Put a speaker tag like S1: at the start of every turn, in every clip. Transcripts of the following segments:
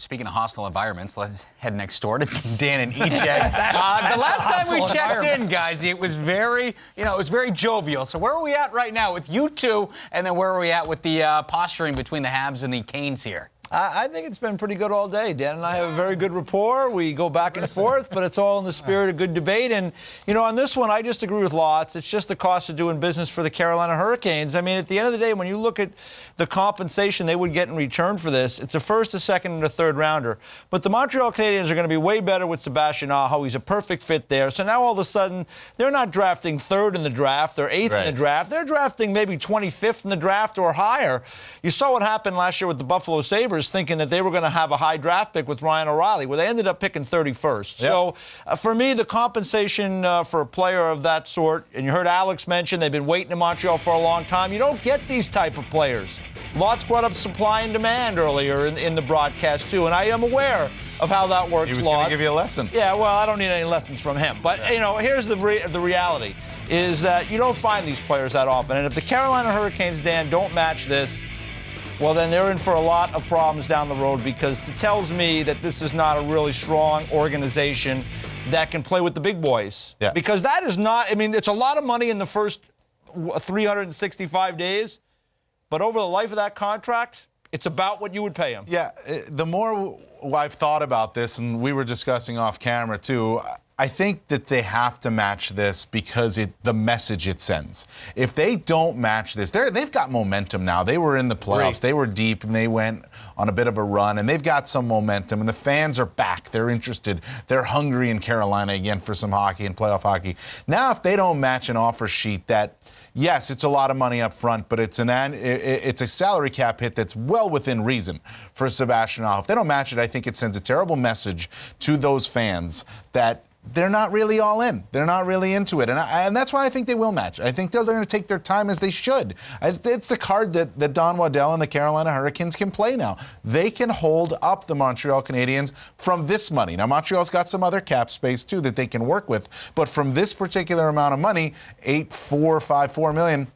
S1: speaking of hostile environments, let's head next door to Dan and EJ. The last time we checked in, guys, it was very jovial. So where are we at right now with you two, and then where are we at with the posturing between the Habs and the Canes here?
S2: I think it's been pretty good all day. Dan and I have a very good rapport. We go back and forth, but it's all in the spirit of good debate. And, on this one, I just agree with lots. It's just the cost of doing business for the Carolina Hurricanes. I mean, at the end of the day, when you look at the compensation they would get in return for this, it's a first, a second, and a third rounder. But the Montreal Canadiens are going to be way better with Sebastian Aho. He's a perfect fit there. So now all of a sudden, they're not drafting third in the draft or eighth in the draft. They're drafting maybe 25th in the draft or higher. You saw what happened last year with the Buffalo Sabres, thinking that they were going to have a high draft pick with Ryan O'Reilly, where they ended up picking 31st. Yep. So for me, the compensation for a player of that sort, and you heard Alex mention they've been waiting in Montreal for a long time. You don't get these type of players. Lots brought up supply and demand earlier in the broadcast, too, and I am aware of how that works.
S3: He was going to give you a lesson.
S2: Yeah, well, I don't need any lessons from him. But, here's the reality, is that you don't find these players that often. And if the Carolina Hurricanes, Dan, don't match this, well, then they're in for a lot of problems down the road, because it tells me that this is not a really strong organization that can play with the big boys.
S3: Yeah.
S2: Because that is not, it's a lot of money in the first 365 days, but over the life of that contract, it's about what you would pay him.
S3: Yeah, the more I've thought about this, and we were discussing off camera too, I think that they have to match this because the message it sends. If they don't match this, they've got momentum now. They were in the playoffs. They were deep, and they went on a bit of a run, and they've got some momentum, and the fans are back. They're interested. They're hungry in Carolina again for some hockey and playoff hockey. Now, if they don't match an offer sheet that, yes, it's a lot of money up front, but it's a salary cap hit that's well within reason for Sebastian Aho. If they don't match it, I think it sends a terrible message to those fans that they're not really all in. They're not really into it. And that's why I think they will match. I think they're going to take their time as they should. It's the card that Don Waddell and the Carolina Hurricanes can play now. They can hold up the Montreal Canadiens from this money. Now, Montreal's got some other cap space, too, that they can work with. But from this particular amount of money, $4 million,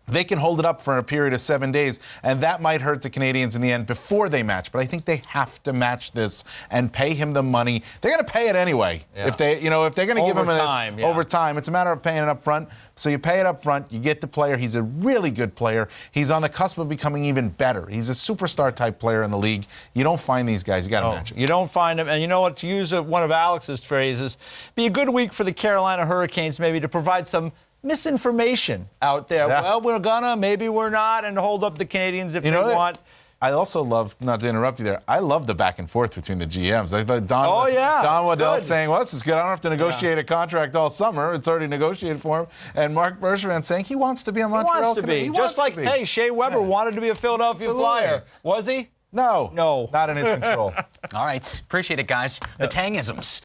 S3: they can hold it up for a period of 7 days, and that might hurt the Canadiens in the end before they match. But I think they have to match this and pay him the money. They're going to pay it anyway. Yeah. If they're going to give him this over time, it's a matter of paying it up front. So you pay it up front, you get the player. He's a really good player. He's on the cusp of becoming even better. He's a superstar type player in the league. You don't find these guys. You got to match them.
S2: You don't find them. And you know what? To use one of Alex's phrases, be a good week for the Carolina Hurricanes maybe to provide some misinformation out there. Yeah. Well, we're gonna, maybe we're not, and hold up the Canadiens if they want.
S3: I also love, not to interrupt you there, I love the back and forth between the GMs. I thought Don Waddell saying, well, this is good. I don't have to negotiate a contract all summer. It's already negotiated for him. And Mark Bergevin saying he wants to be a Montreal.
S2: He wants to be. Just like, hey, Shea Weber wanted to be a Philadelphia Flyer. Was he?
S3: No. Not in his control.
S1: All right. Appreciate it, guys. The Tangisms.